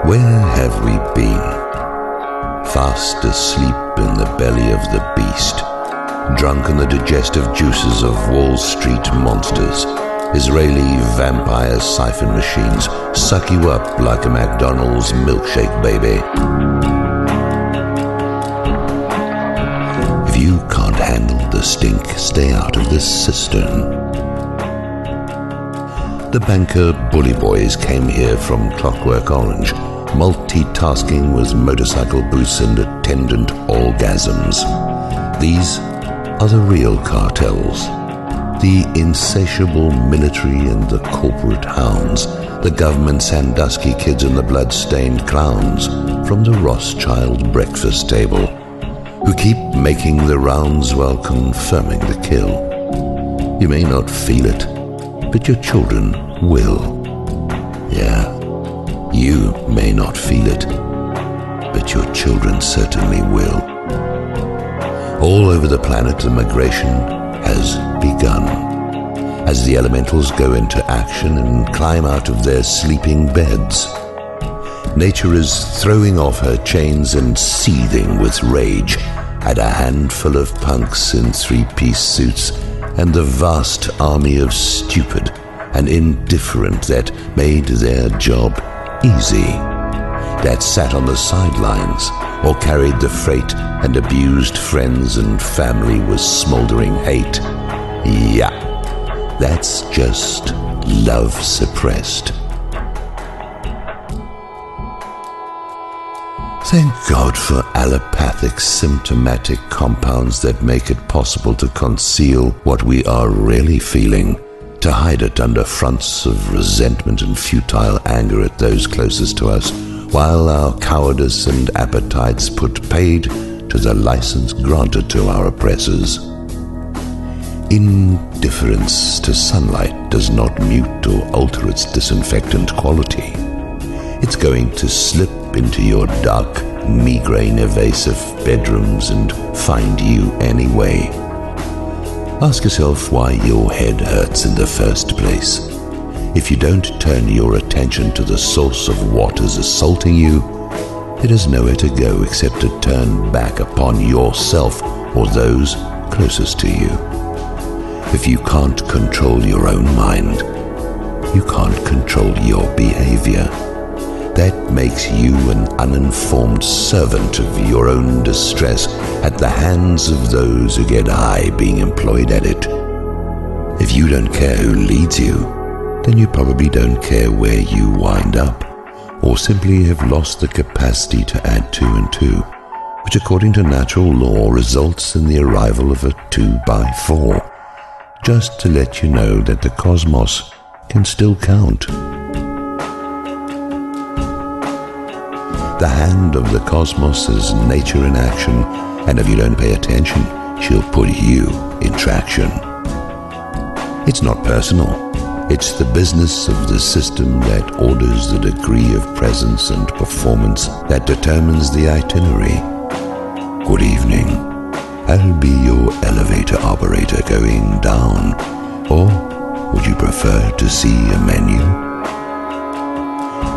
Where have we been? Fast asleep in the belly of the beast, drunk in the digestive juices of Wall Street monsters. Israeli vampire siphon machines suck you up like a McDonald's milkshake baby. If you can't handle the stink, stay out of this cistern. The banker bully boys came here from Clockwork Orange, multitasking with motorcycle boots and attendant orgasms. These are the real cartels. The insatiable military and the corporate hounds, the government Sandusky kids and the blood-stained clowns from the Rothschild breakfast table, who keep making the rounds while confirming the kill. You may not feel it, but your children will. Yeah, you may not feel it, but your children certainly will. All over the planet, the migration has begun, as the elementals go into action and climb out of their sleeping beds. Nature is throwing off her chains and seething with rage at a handful of punks in three-piece suits and the vast army of stupid and indifferent that made their job easy, that sat on the sidelines or carried the freight and abused friends and family with smoldering hate. Yeah, that's just love suppressed. Thank God for allopathic symptomatic compounds that make it possible to conceal what we are really feeling, to hide it under fronts of resentment and futile anger at those closest to us, while our cowardice and appetites put paid to the license granted to our oppressors. Indifference to sunlight does not mute or alter its disinfectant quality. It's going to slip into your dark, migraine-evasive bedrooms and find you anyway. Ask yourself why your head hurts in the first place. If you don't turn your attention to the source of what is assaulting you, it has nowhere to go except to turn back upon yourself or those closest to you. If you can't control your own mind, you can't control your behavior. That makes you an uninformed servant of your own distress at the hands of those who get high being employed at it. If you don't care who leads you, then you probably don't care where you wind up, or simply have lost the capacity to add 2 and 2, which according to natural law results in the arrival of a 2x4, just to let you know that the cosmos can still count. The hand of the cosmos is nature in action, and if you don't pay attention, she'll put you in traction. It's not personal. It's the business of the system that orders the degree of presence and performance that determines the itinerary. Good evening. I'll be your elevator operator going down. Or would you prefer to see a menu?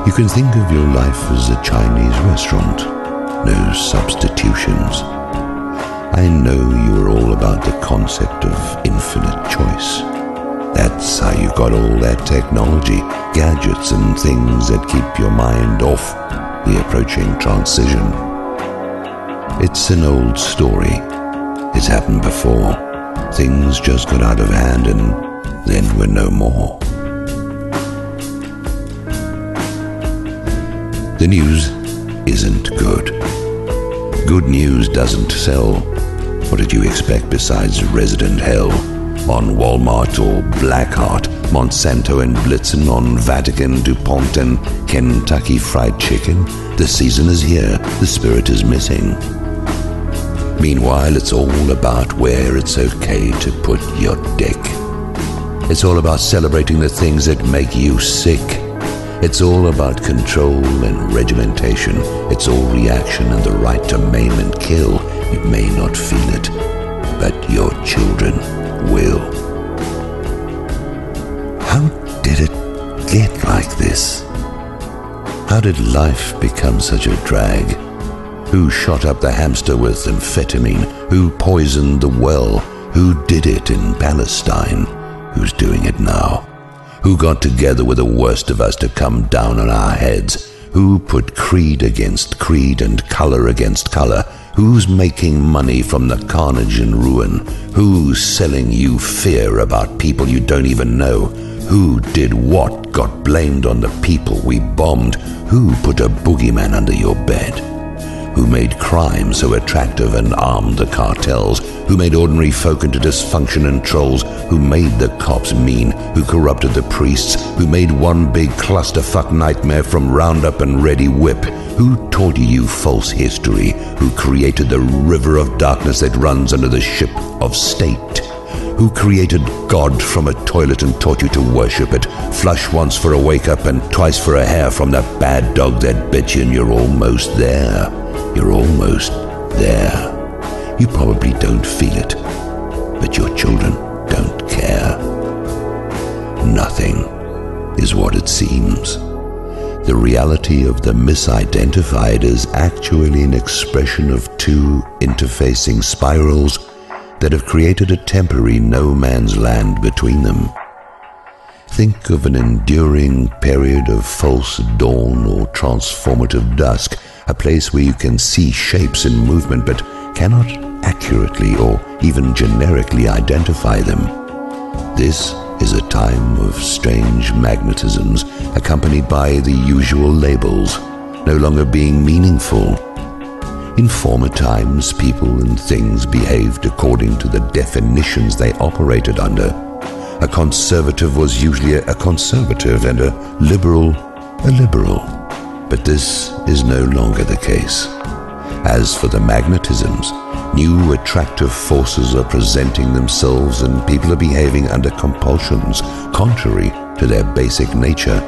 You can think of your life as a Chinese restaurant. No substitutions. I know you're all about the concept of infinite choice. That's how you got all that technology, gadgets and things that keep your mind off the approaching transition. It's an old story. It's happened before. Things just got out of hand and then were no more. The news isn't good. Good news doesn't sell. What did you expect besides resident hell? On Walmart or Blackheart, Monsanto and Blitzen, on Vatican, DuPont and Kentucky Fried Chicken. The season is here, the spirit is missing. Meanwhile, it's all about where it's okay to put your dick. It's all about celebrating the things that make you sick. It's all about control and regimentation. It's all reaction and the right to maim and kill. You may not feel it, but your children will. How did it get like this? How did life become such a drag? Who shot up the hamster with amphetamine? Who poisoned the well? Who did it in Palestine? Who's doing it now? Who got together with the worst of us to come down on our heads? Who put creed against creed and color against color? Who's making money from the carnage and ruin? Who's selling you fear about people you don't even know? Who did what got blamed on the people we bombed? Who put a boogeyman under your bed? Who made crime so attractive and armed the cartels? Who made ordinary folk into dysfunction and trolls? Who made the cops mean? Who corrupted the priests? Who made one big clusterfuck nightmare from Roundup and Ready Whip? Who taught you false history? Who created the river of darkness that runs under the ship of state? Who created God from a toilet and taught you to worship it? Flush once for a wake-up and twice for a hair from that bad dog that bit you, and you're almost there. You're almost there. You probably don't feel it, but your children don't care. Nothing is what it seems. The reality of the misidentified is actually an expression of two interfacing spirals that have created a temporary no man's land between them. Think of an enduring period of false dawn or transformative dusk, a place where you can see shapes in movement but cannot accurately or even generically identify them. This is a time of strange magnetisms accompanied by the usual labels, no longer being meaningful. In former times, people and things behaved according to the definitions they operated under. A conservative was usually a conservative, and a liberal. But this is no longer the case. As for the magnetisms, new attractive forces are presenting themselves, and people are behaving under compulsions contrary to their basic nature,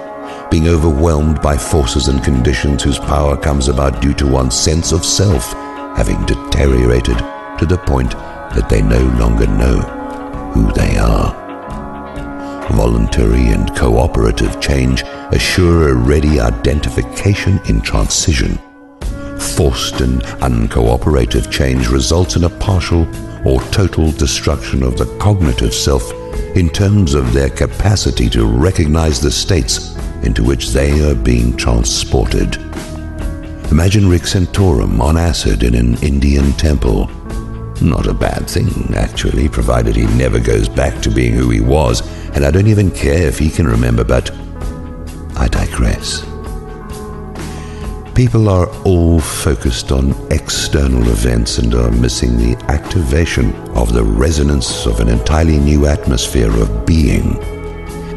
being overwhelmed by forces and conditions whose power comes about due to one's sense of self having deteriorated to the point that they no longer know who they are. Voluntary and cooperative change assure a ready identification in transition. Forced and uncooperative change results in a partial or total destruction of the cognitive self in terms of their capacity to recognize the states into which they are being transported. Imagine Rick Santorum on acid in an Indian temple. Not a bad thing, actually, provided he never goes back to being who he was, and I don't even care if he can remember, but I digress. People are all focused on external events and are missing the activation of the resonance of an entirely new atmosphere of being.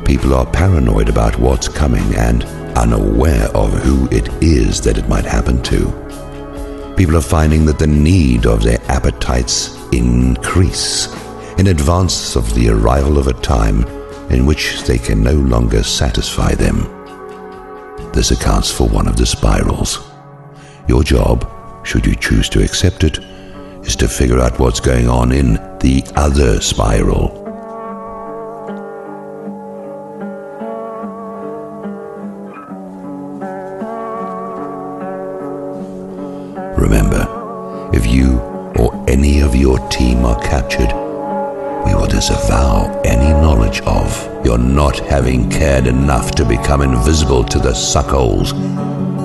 People are paranoid about what's coming and unaware of who it is that it might happen to. People are finding that the need of their appetites increase in advance of the arrival of a time in which they can no longer satisfy them. This accounts for one of the spirals. Your job, should you choose to accept it, is to figure out what's going on in the other spiral. Remember, if you or any of your team are captured, we will disavow any knowledge of your not having cared enough to become invisible to the suckholes,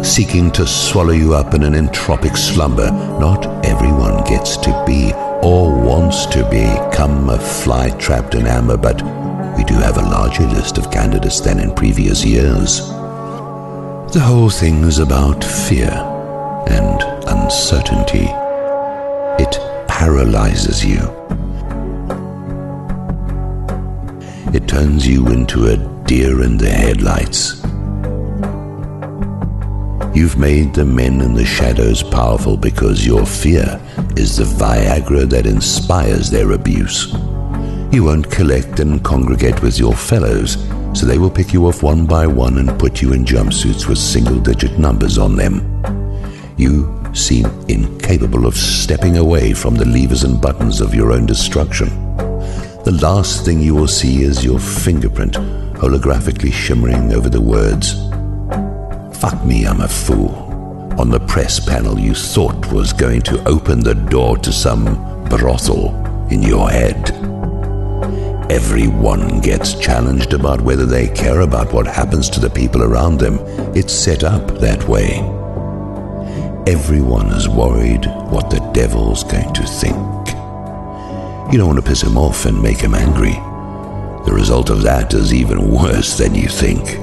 seeking to swallow you up in an entropic slumber. Not everyone gets to be or wants to become a fly trapped in amber, but we do have a larger list of candidates than in previous years. The whole thing is about fear and uncertainty. It paralyzes you. It turns you into a deer in the headlights. You've made the men in the shadows powerful because your fear is the Viagra that inspires their abuse. You won't collect and congregate with your fellows, so they will pick you off one by one and put you in jumpsuits with single-digit numbers on them. You seem incapable of stepping away from the levers and buttons of your own destruction. The last thing you will see is your fingerprint holographically shimmering over the words, Fuck me, I'm a fool. On the press panel you thought was going to open the door to some brothel in your head. Everyone gets challenged about whether they care about what happens to the people around them. It's set up that way. Everyone is worried what the devil's going to think. You don't want to piss him off and make him angry. The result of that is even worse than you think.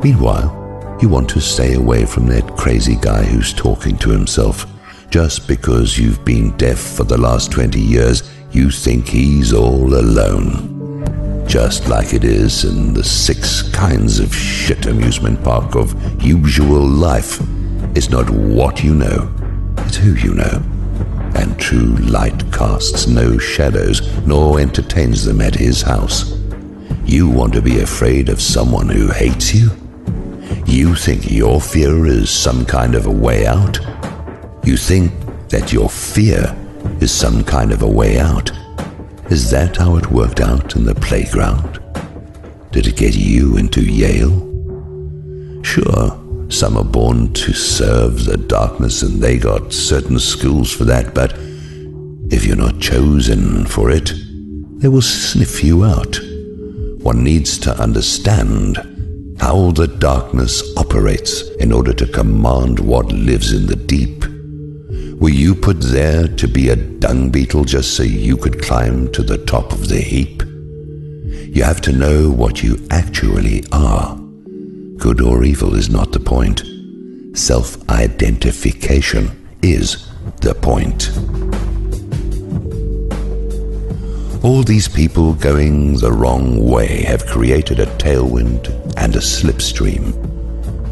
Meanwhile, you want to stay away from that crazy guy who's talking to himself. Just because you've been deaf for the last 20 years, you think he's all alone. Just like it is in the 6 kinds of shit amusement park of usual life. It's not what you know, it's who you know. And true light casts no shadows, nor entertains them at his house. You want to be afraid of someone who hates you? You think your fear is some kind of a way out? You think that your fear is some kind of a way out? Is that how it worked out in the playground? Did it get you into Yale? Sure, some are born to serve the darkness and they got certain schools for that, but if you're not chosen for it, they will sniff you out. One needs to understand how the darkness operates in order to command what lives in the deep. Were you put there to be a dung beetle just so you could climb to the top of the heap? You have to know what you actually are. Good or evil is not the point. Self-identification is the point. All these people going the wrong way have created a tailwind and a slipstream.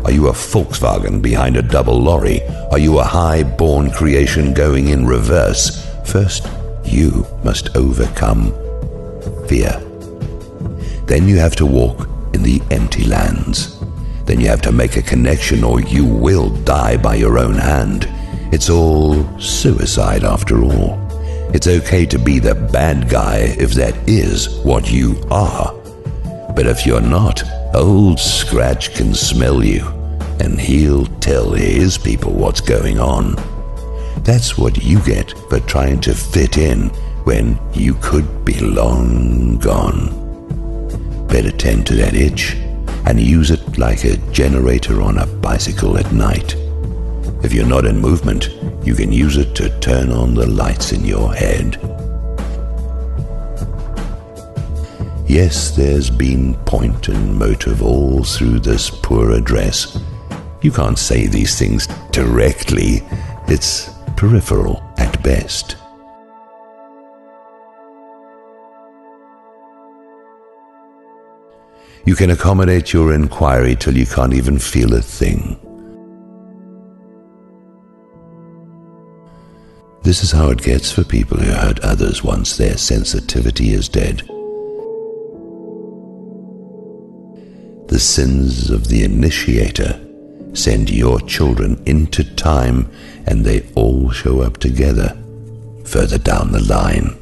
Are you a Volkswagen behind a double lorry? Are you a high-born creation going in reverse? First, you must overcome fear. Then you have to walk in the empty lands. Then you have to make a connection or you will die by your own hand. It's all suicide after all. It's okay to be the bad guy if that is what you are. But if you're not, Old Scratch can smell you, and he'll tell his people what's going on. That's what you get for trying to fit in when you could be long gone. Better tend to that itch and use it like a generator on a bicycle at night. If you're not in movement, you can use it to turn on the lights in your head. Yes, there's been point and motive all through this poor address. You can't say these things directly. It's peripheral at best. You can accommodate your inquiry till you can't even feel a thing. This is how it gets for people who hurt others once their sensitivity is dead. The sins of the initiator send your children into time, and they all show up together further down the line.